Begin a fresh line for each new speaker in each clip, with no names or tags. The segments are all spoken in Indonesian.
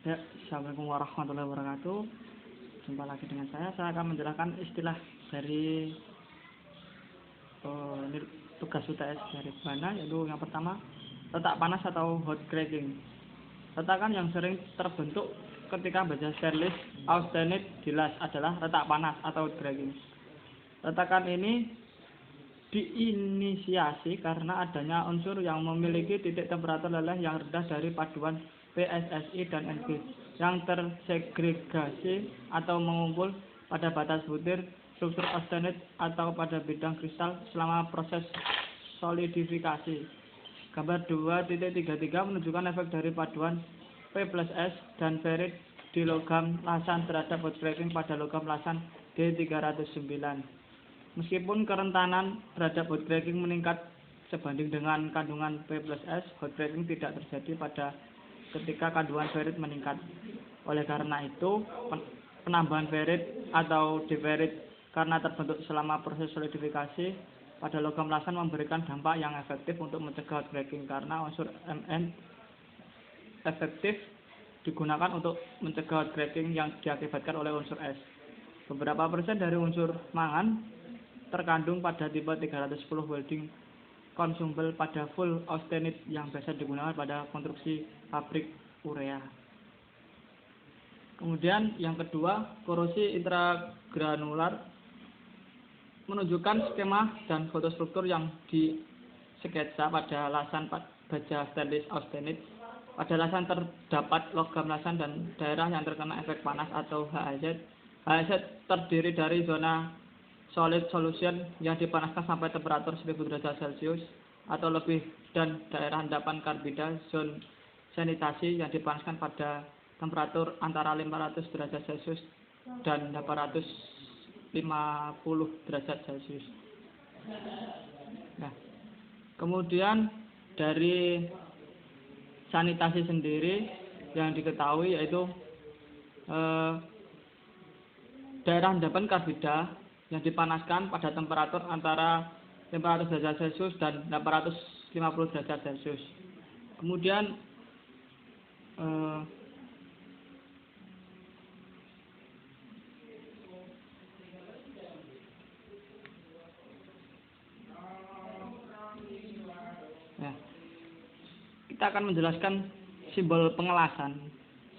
Ya, Assalamualaikum warahmatullahi wabarakatuh. Jumpa lagi dengan saya. Saya akan menjelaskan istilah dari ini tugas UTS dari mana, yaitu yang pertama, letak panas atau hot cracking. Retakan yang sering terbentuk ketika baja stainless austenite dilas adalah retak panas atau hot cracking. Retakan ini diinisiasi karena adanya unsur yang memiliki titik temperatur leleh yang rendah dari paduan PSSI dan NB yang tersegregasi atau mengumpul pada batas butir struktur austenite atau pada bidang kristal selama proses solidifikasi. Gambar 2.33 menunjukkan efek dari paduan P+S dan ferrit di logam lasan terhadap hot cracking pada logam lasan D309. Meskipun kerentanan terhadap hot cracking meningkat sebanding dengan kandungan P+S, hot cracking tidak terjadi pada ketika kandungan ferrit meningkat. Oleh karena itu, penambahan ferrit atau diferit karena terbentuk selama proses solidifikasi pada logam lasan memberikan dampak yang efektif untuk mencegah hot cracking karena unsur Mn efektif digunakan untuk mencegah hot cracking yang diakibatkan oleh unsur S. Beberapa persen dari unsur mangan terkandung pada tipe 310 welding consumable pada full austenite yang biasa digunakan pada konstruksi pabrik urea. Kemudian yang kedua, korosi intragranular menunjukkan skema dan foto struktur yang disketsa pada lasan baja stainless austenite. Pada lasan terdapat logam lasan dan daerah yang terkena efek panas atau HAZ. HAZ terdiri dari zona solid solution yang dipanaskan sampai temperatur 1000 derajat Celcius atau lebih dan daerah endapan karbida zone sanitasi yang dipanaskan pada temperatur antara 500 derajat Celcius dan 850 derajat Celcius. Nah, kemudian dari sanitasi sendiri yang diketahui yaitu daerah endapan karbida yang dipanaskan pada temperatur antara 500 derajat Celcius dan 850 derajat Celcius. Kemudian kita akan menjelaskan simbol pengelasan.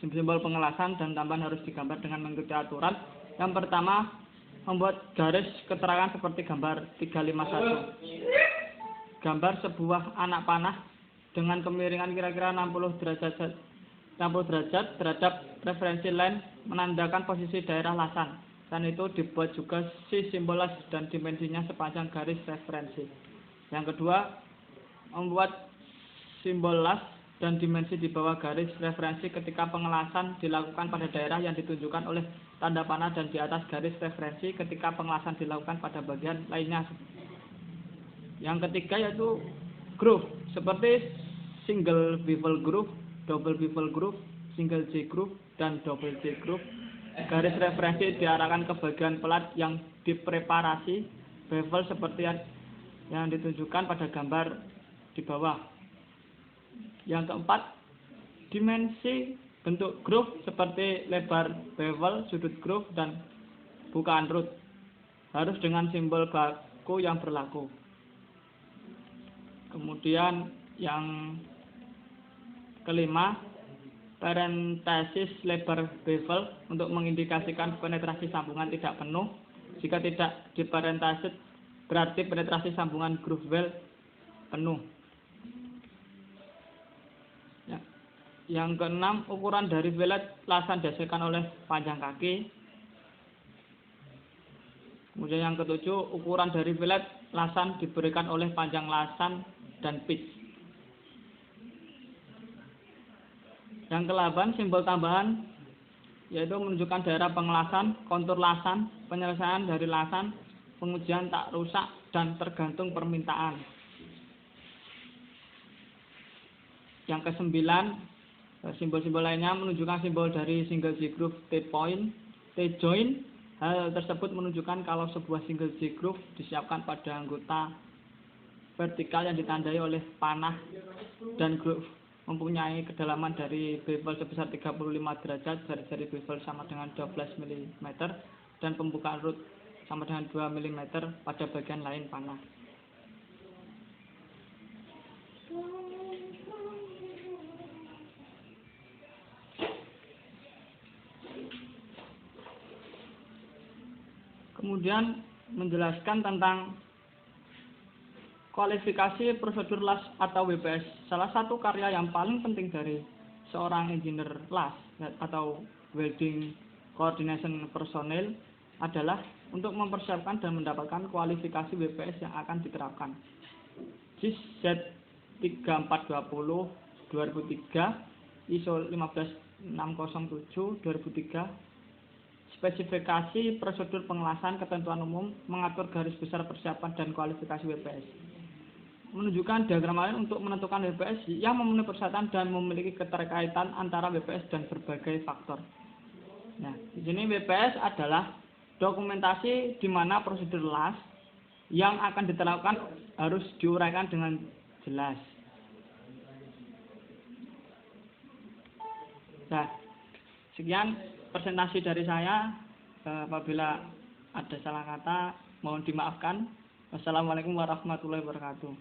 Simbol pengelasan dan tambahan harus digambar dengan mengikuti aturan. Yang pertama, membuat garis keterangan seperti gambar 351. Gambar sebuah anak panah dengan kemiringan kira-kira 60 derajat terhadap referensi line menandakan posisi daerah lasan. Dan itu dibuat juga si simbol las dan dimensinya sepanjang garis referensi. Yang kedua, membuat simbol las dan dimensi di bawah garis referensi ketika pengelasan dilakukan pada daerah yang ditunjukkan oleh tanda panah dan di atas garis referensi ketika pengelasan dilakukan pada bagian lainnya. Yang ketiga yaitu groove, seperti single bevel groove, double bevel groove, single J groove, dan double J groove. Garis referensi diarahkan ke bagian pelat yang dipreparasi bevel seperti yang ditunjukkan pada gambar di bawah. Yang keempat, dimensi bentuk groove seperti lebar bevel, sudut groove, dan bukaan root harus dengan simbol baku yang berlaku. Kemudian yang kelima, parentesis lebar bevel untuk mengindikasikan penetrasi sambungan tidak penuh. Jika tidak diparentesis berarti penetrasi sambungan groove well penuh. Yang keenam, ukuran dari fillet lasan dihasilkan oleh panjang kaki. Kemudian yang ketujuh, ukuran dari fillet lasan diberikan oleh panjang lasan dan pitch. Yang ke-8, simbol tambahan yaitu menunjukkan daerah pengelasan, kontur lasan, penyelesaian dari lasan, pengujian tak rusak, dan tergantung permintaan. Yang ke-9, simbol-simbol lainnya menunjukkan simbol dari single J groove T-point, T-joint. Hal tersebut menunjukkan kalau sebuah single J groove disiapkan pada anggota vertikal yang ditandai oleh panah dan groove mempunyai kedalaman dari bevel sebesar 35 derajat, jari-jari bevel sama dengan 12 mm, dan pembukaan root sama dengan 2 mm pada bagian lain panah. Kemudian menjelaskan tentang kualifikasi prosedur las atau WPS. Salah satu karya yang paling penting dari seorang engineer las atau welding coordination personnel adalah untuk mempersiapkan dan mendapatkan kualifikasi WPS yang akan diterapkan. JIS Z3420 2003, ISO 15607 2003, spesifikasi prosedur pengelasan ketentuan umum mengatur garis besar persiapan dan kualifikasi WPS. Menunjukkan diagram lain untuk menentukan WPS yang memenuhi persyaratan dan memiliki keterkaitan antara WPS dan berbagai faktor. Nah, di sini WPS adalah dokumentasi di mana prosedur las yang akan diterapkan harus diuraikan dengan jelas. Nah, sekian presentasi dari saya. Apabila ada salah kata mohon dimaafkan. Wassalamualaikum warahmatullahi wabarakatuh.